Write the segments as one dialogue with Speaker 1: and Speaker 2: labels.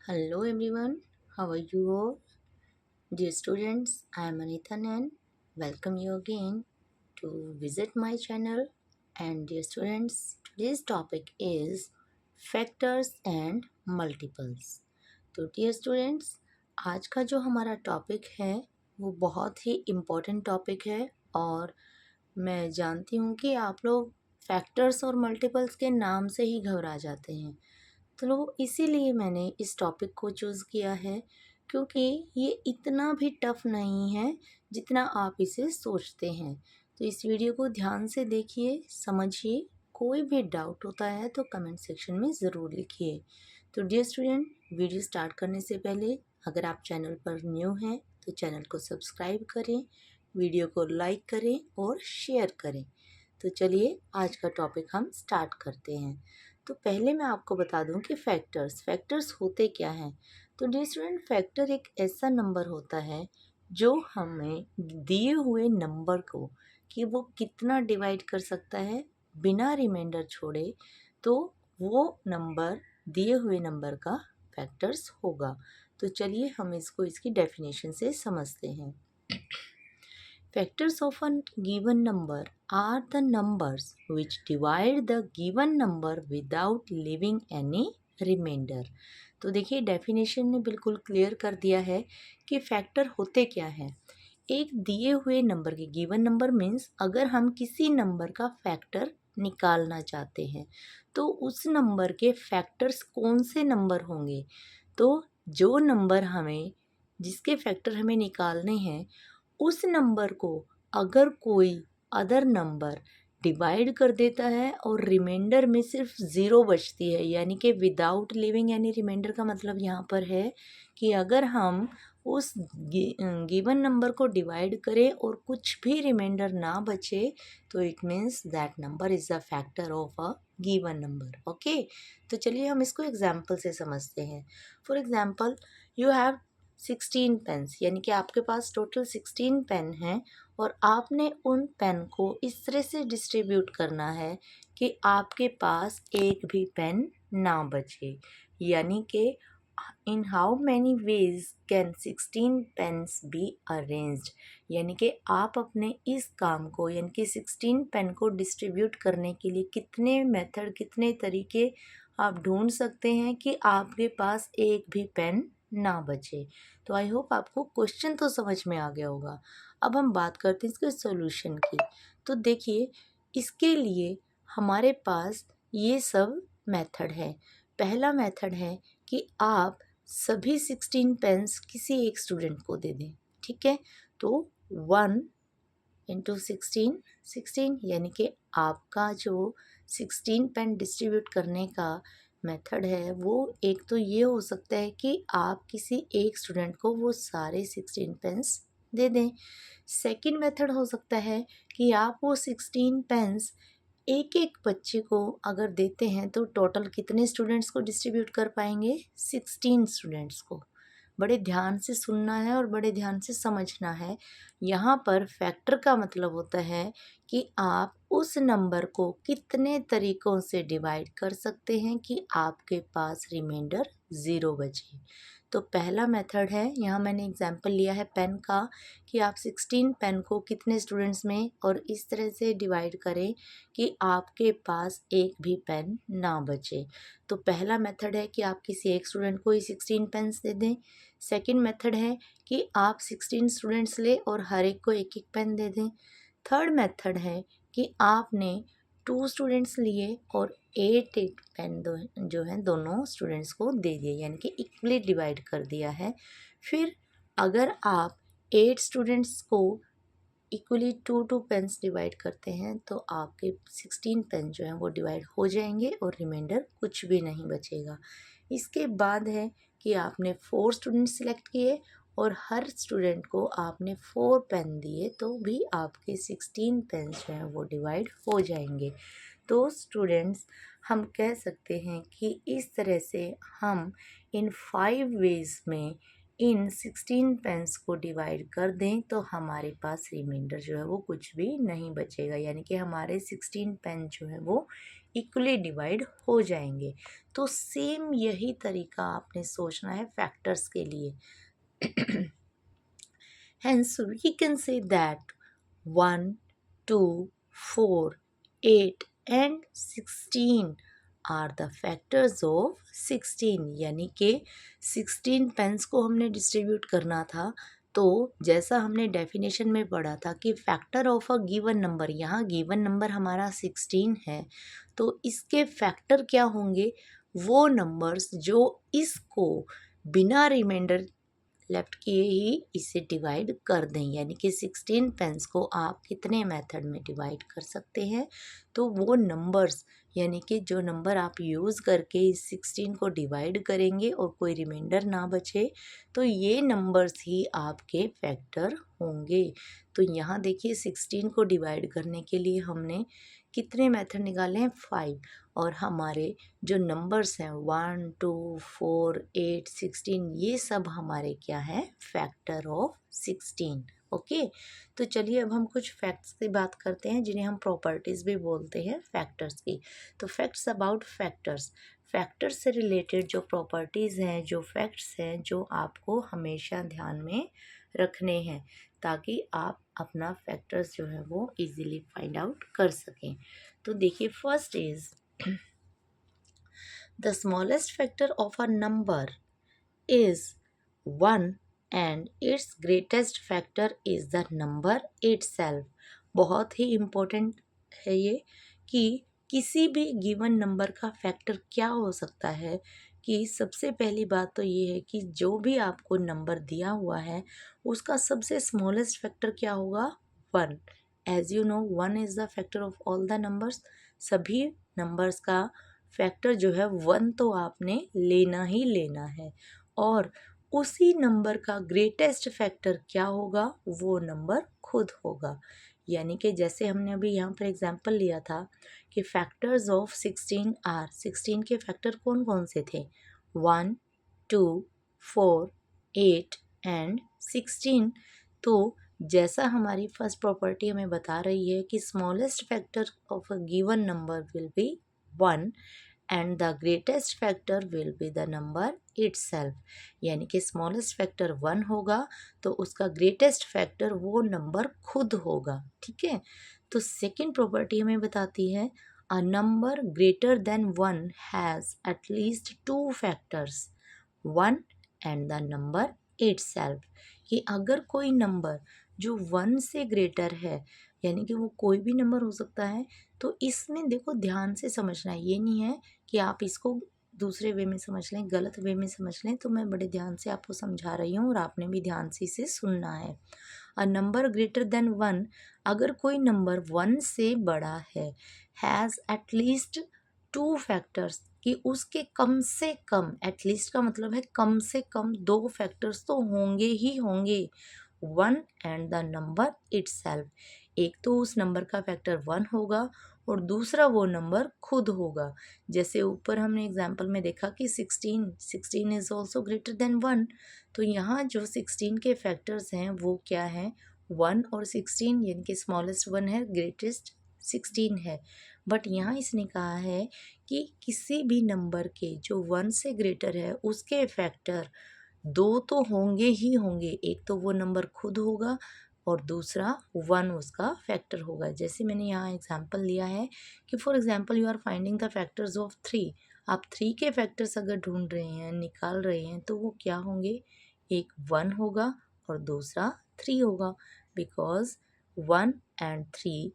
Speaker 1: Hello everyone, how are you all? Dear students, I am Anithan and welcome you again to visit my channel. And dear students, today's topic is factors and multiples. तो dear students, आज का जो हमारा topic है वो बहुत ही important topic है और मैं जानती हूँ कि आप लोग फैक्टर्स और मल्टीपल्स के नाम से ही घबरा जाते हैं। तो इसीलिए मैंने इस टॉपिक को चूज़ किया है क्योंकि ये इतना भी टफ नहीं है जितना आप इसे सोचते हैं। तो इस वीडियो को ध्यान से देखिए, समझिए। कोई भी डाउट होता है तो कमेंट सेक्शन में ज़रूर लिखिए। तो डियर स्टूडेंट, वीडियो स्टार्ट करने से पहले अगर आप चैनल पर न्यू हैं तो चैनल को सब्सक्राइब करें, वीडियो को लाइक करें और शेयर करें। तो चलिए आज का टॉपिक हम स्टार्ट करते हैं। तो पहले मैं आपको बता दूं कि फैक्टर्स होते क्या हैं। तो डियर स्टूडेंट, फैक्टर एक ऐसा नंबर होता है जो हमें दिए हुए नंबर को कि वो कितना डिवाइड कर सकता है बिना रिमाइंडर छोड़े, तो वो नंबर दिए हुए नंबर का फैक्टर्स होगा। तो चलिए हम इसकी डेफिनेशन से समझते हैं। Factors of a given number are the numbers which divide the given number without leaving any remainder। तो देखिए डेफिनेशन ने बिल्कुल क्लियर कर दिया है कि फैक्टर होते क्या हैं। एक दिए हुए नंबर के गिवन नंबर मीन्स अगर हम किसी नंबर का फैक्टर निकालना चाहते हैं तो उस नंबर के फैक्टर्स कौन से नंबर होंगे। तो जो नंबर हमें जिसके फैक्टर हमें निकालने हैं उस नंबर को अगर कोई अदर नंबर डिवाइड कर देता है और रिमाइंडर में सिर्फ ज़ीरो बचती है, यानी कि विदाउट लिविंग एनी रिमाइंडर का मतलब यहाँ पर है कि अगर हम उस गिवन नंबर को डिवाइड करें और कुछ भी रिमाइंडर ना बचे तो it means that number is the factor of a given number. Okay, तो चलिए हम इसको एग्जाम्पल से समझते हैं। For example, you have 16 pens, यानी कि आपके पास टोटल 16 पेन हैं और आपने उन पेन को इस तरह से डिस्ट्रीब्यूट करना है कि आपके पास एक भी पेन ना बचे। यानी कि in how many ways can 16 pens be arranged, यानी कि आप अपने इस काम को यानी कि 16 पेन को डिस्ट्रीब्यूट करने के लिए कितने मेथड, कितने तरीके आप ढूंढ सकते हैं कि आपके पास एक भी पेन ना बचे। तो आई होप आपको क्वेश्चन तो समझ में आ गया होगा। अब हम बात करते हैं इसके सॉल्यूशन की। तो देखिए, इसके लिए हमारे पास ये सब मेथड है। पहला मेथड है कि आप सभी 16 पेन्स किसी एक स्टूडेंट को दे दें। ठीक है, तो 1 इंटू 16 16, यानी कि आपका जो 16 पेन डिस्ट्रीब्यूट करने का मेथड है वो एक तो ये हो सकता है कि आप किसी एक स्टूडेंट को वो सारे 16 पेन्स दे दें। सेकंड मेथड हो सकता है कि आप वो 16 पेन्स एक एक बच्चे को अगर देते हैं तो टोटल कितने स्टूडेंट्स को डिस्ट्रीब्यूट कर पाएंगे, 16 स्टूडेंट्स को। बड़े ध्यान से सुनना है और बड़े ध्यान से समझना है। यहाँ पर फैक्टर का मतलब होता है कि आप उस नंबर को कितने तरीक़ों से डिवाइड कर सकते हैं कि आपके पास रिमाइंडर ज़ीरो बचे। तो पहला मेथड है, यहाँ मैंने एग्जांपल लिया है पेन का, कि आप 16 पेन को कितने स्टूडेंट्स में और इस तरह से डिवाइड करें कि आपके पास एक भी पेन ना बचे। तो पहला मेथड है कि आप किसी एक स्टूडेंट को ही 16 पेन्स दे दें। सेकंड मेथड है कि आप 16 स्टूडेंट्स ले और हर एक को एक एक पेन दे दें। थर्ड मेथड है कि आपने 2 स्टूडेंट्स लिए और 8 पेन जो हैं दोनों स्टूडेंट्स को दे दिए, यानी कि इक्वली डिवाइड कर दिया है। फिर अगर आप 8 स्टूडेंट्स को इक्वली 2 पेन्स डिवाइड करते हैं तो आपके 16 पेन जो हैं वो डिवाइड हो जाएंगे और रिमाइंडर कुछ भी नहीं बचेगा। इसके बाद है कि आपने 4 स्टूडेंट सिलेक्ट किए और हर स्टूडेंट को आपने 4 पेन दिए तो भी आपके 16 पेन जो हैं वो डिवाइड हो जाएंगे। तो स्टूडेंट्स, हम कह सकते हैं कि इस तरह से हम इन 5 वेज में इन 16 पेन्स को डिवाइड कर दें तो हमारे पास रिमाइंडर जो है वो कुछ भी नहीं बचेगा, यानी कि हमारे 16 पेन जो है वो इक्वली डिवाइड हो जाएंगे। तो सेम यही तरीका आपने सोचना है फैक्टर्स के लिए। Hence, we can say that 1, 2, 4, 8 and 16 are the factors of 16। यानी कि 16 पेन्स को हमने डिस्ट्रीब्यूट करना था। तो जैसा हमने डेफिनेशन में पढ़ा था कि factor of a given number, यहाँ गिवन नंबर हमारा 16 है, तो इसके फैक्टर क्या होंगे? वो नंबर्स जो इसको बिना रिमाइंडर लेफ्ट किए ही इसे डिवाइड कर दें। यानी कि 16 पेन्स को आप कितने मेथड में डिवाइड कर सकते हैं? तो वो नंबर्स, यानी कि जो नंबर आप यूज़ करके इस 16 को डिवाइड करेंगे और कोई रिमाइंडर ना बचे, तो ये नंबर्स ही आपके फैक्टर होंगे। तो यहाँ देखिए 16 को डिवाइड करने के लिए हमने कितने मेथड निकाले हैं? 5। और हमारे जो नंबर्स हैं 1, 2, 4, 8, 16, ये सब हमारे क्या है? Factor of 16। ओके, तो चलिए अब हम कुछ फैक्ट्स की बात करते हैं जिन्हें हम प्रॉपर्टीज़ भी बोलते हैं फैक्टर्स की। तो फैक्ट्स अबाउट फैक्टर्स, फैक्टर्स से रिलेटेड जो प्रॉपर्टीज़ हैं, जो फैक्ट्स हैं, जो आपको हमेशा ध्यान में रखने हैं ताकि आप अपना फैक्टर्स जो है वो इजीली फाइंड आउट कर सकें। तो देखिए first is the smallest factor of a number is 1 and its greatest factor is the number itself। बहुत ही इम्पोर्टेंट है ये कि किसी भी गिवन नंबर का फैक्टर क्या हो सकता है। कि सबसे पहली बात तो ये है कि जो भी आपको नंबर दिया हुआ है उसका सबसे स्मॉलेस्ट फैक्टर क्या होगा? 1। As you know 1 is the factor of all the numbers. सभी नंबर्स का फैक्टर जो है 1 तो आपने लेना ही लेना है। और उसी नंबर का ग्रेटेस्ट फैक्टर क्या होगा? वो नंबर खुद होगा। यानी कि जैसे हमने अभी यहाँ पर एग्जांपल लिया था कि फैक्टर्स ऑफ 16 आर, 16 के फैक्टर कौन कौन से थे? 1, 2, 4, 8 एंड 16। तो जैसा हमारी फर्स्ट प्रॉपर्टी हमें बता रही है कि smallest factor of a given number will be 1 and the greatest factor will be the number itself. यानी कि स्मॉलेस्ट फैक्टर 1 होगा तो उसका ग्रेटेस्ट फैक्टर वो नंबर खुद होगा। ठीक है, तो सेकेंड प्रॉपर्टी हमें बताती है a number greater than 1 has at least 2 factors, 1 and the number itself. कि अगर कोई नंबर जो 1 से ग्रेटर है, यानी कि वो कोई भी नंबर हो सकता है, तो इसमें देखो ध्यान से समझना है। ये नहीं है कि आप इसको दूसरे वे में समझ लें, गलत वे में समझ लें। तो मैं बड़े ध्यान से आपको समझा रही हूँ और आपने भी ध्यान से इसे सुनना है। अ नंबर ग्रेटर देन 1, अगर कोई नंबर 1 से बड़ा है, हैज़ एटलीस्ट 2 फैक्टर्स, कि उसके कम से कम, एटलीस्ट का मतलब है कम से कम 2 फैक्टर्स तो होंगे ही होंगे, 1 एंड द नंबर इटसेल्फ। एक तो उस नंबर का फैक्टर 1 होगा और दूसरा वो नंबर खुद होगा। जैसे ऊपर हमने एग्जाम्पल में देखा कि 16 इज़ ऑल्सो ग्रेटर देन 1। तो यहाँ जो 16 के फैक्टर्स हैं वो क्या हैं? 1 और 16, यानी कि स्मॉलेस्ट 1 है, ग्रेटेस्ट 16 है। बट यहाँ इसने कहा है कि किसी भी नंबर के जो 1 से ग्रेटर है उसके फैक्टर 2 तो होंगे ही होंगे। एक तो वो नंबर खुद होगा और दूसरा 1 उसका फैक्टर होगा। जैसे मैंने यहाँ एग्जांपल लिया है कि for example you are finding the factors of 3। आप 3 के फैक्टर्स अगर ढूंढ रहे हैं, निकाल रहे हैं, तो वो क्या होंगे? एक 1 होगा और दूसरा 3 होगा। Because 1 and 3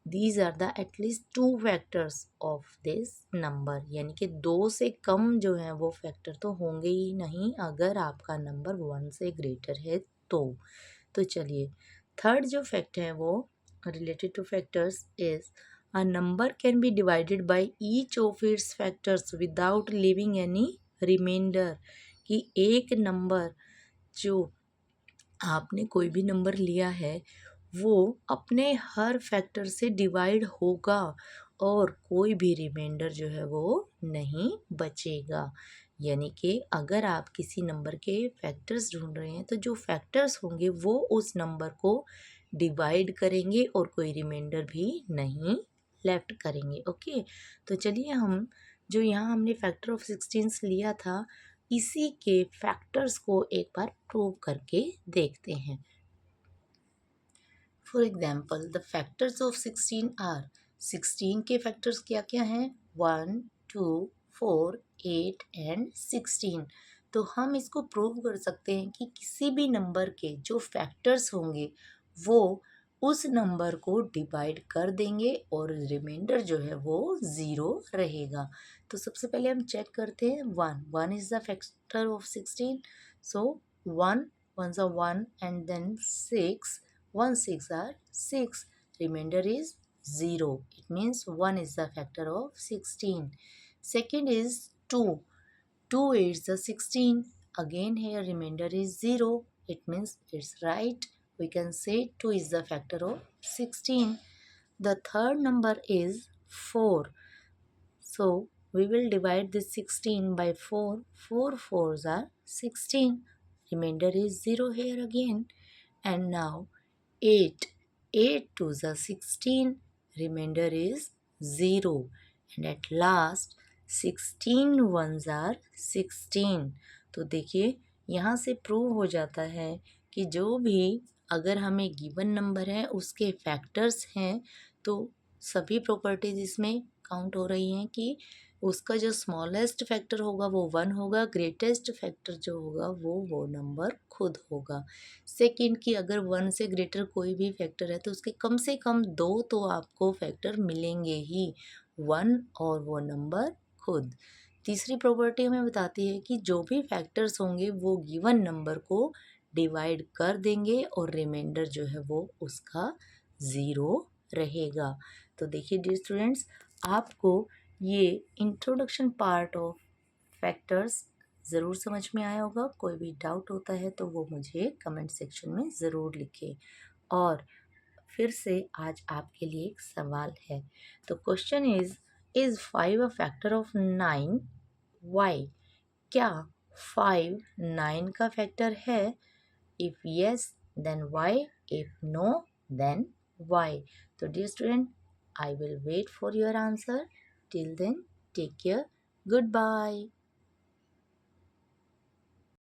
Speaker 1: these are the at least 2 factors of this number. यानी कि 2 से कम जो है वो फैक्टर तो होंगे ही नहीं अगर आपका नंबर 1 से ग्रेटर है तो चलिए थर्ड जो फैक्ट है वो related to factors is a number can be divided by each of its factors without leaving any remainder. कि एक नंबर जो आपने कोई भी नंबर लिया है वो अपने हर फैक्टर से डिवाइड होगा और कोई भी रिमाइंडर जो है वो नहीं बचेगा। यानी कि अगर आप किसी नंबर के फैक्टर्स ढूंढ रहे हैं तो जो फैक्टर्स होंगे वो उस नंबर को डिवाइड करेंगे और कोई रिमाइंडर भी नहीं लेफ्ट करेंगे। ओके, तो चलिए हम जो यहाँ हमने फैक्टर ऑफ 16 लिया था इसी के फैक्टर्स को एक बार प्रूव करके देखते हैं। For example the factors of 16 are, 16 के फैक्टर्स क्या क्या हैं? 1, 2, 4, 8 एंड 16। तो हम इसको प्रूव कर सकते हैं कि किसी भी नंबर के जो फैक्टर्स होंगे वो उस नंबर को डिवाइड कर देंगे और रिमाइंडर जो है वो 0 रहेगा। तो सबसे पहले हम चेक करते हैं 1 is the factor of 16। So 1 1s are 1 and then 6 1 6 are 6, remainder is 0. It means 1 is the factor of 16. Second is 2, 2 is the 16, again here remainder is 0. It means it's right, we can say 2 is the factor of 16. The third number is 4, so we will divide this 16 by 4, 4 4s are 16, remainder is 0 here again. And now 8, 8 2s are 16, remainder is 0. And at last 16 ones are 16. तो देखिए यहाँ से prove हो जाता है कि जो भी अगर हमें गिवन नंबर है उसके फैक्टर्स हैं तो सभी प्रॉपर्टीज इसमें काउंट हो रही हैं कि उसका जो स्मॉलेस्ट फैक्टर होगा वो 1 होगा, ग्रेटेस्ट फैक्टर जो होगा वो नंबर खुद होगा। सेकंड कि अगर 1 से ग्रेटर कोई भी फैक्टर है तो उसके कम से कम 2 तो आपको फैक्टर मिलेंगे ही, 1 और वो नंबर खुद। तीसरी प्रॉपर्टी हमें बताती है कि जो भी फैक्टर्स होंगे वो गिवन नंबर को डिवाइड कर देंगे और रिमाइंडर जो है वो उसका 0 रहेगा। तो देखिए डियर स्टूडेंट्स, आपको ये इंट्रोडक्शन पार्ट ऑफ फैक्टर्स ज़रूर समझ में आया होगा। कोई भी डाउट होता है तो वो मुझे कमेंट सेक्शन में ज़रूर लिखें। और फिर से आज आपके लिए एक सवाल है। तो question is 5 a factor of 9? Why? क्या 5 9 का फैक्टर है? If yes then why, if no then why? तो dear student, I will wait for your answer. Till then, take care. Goodbye.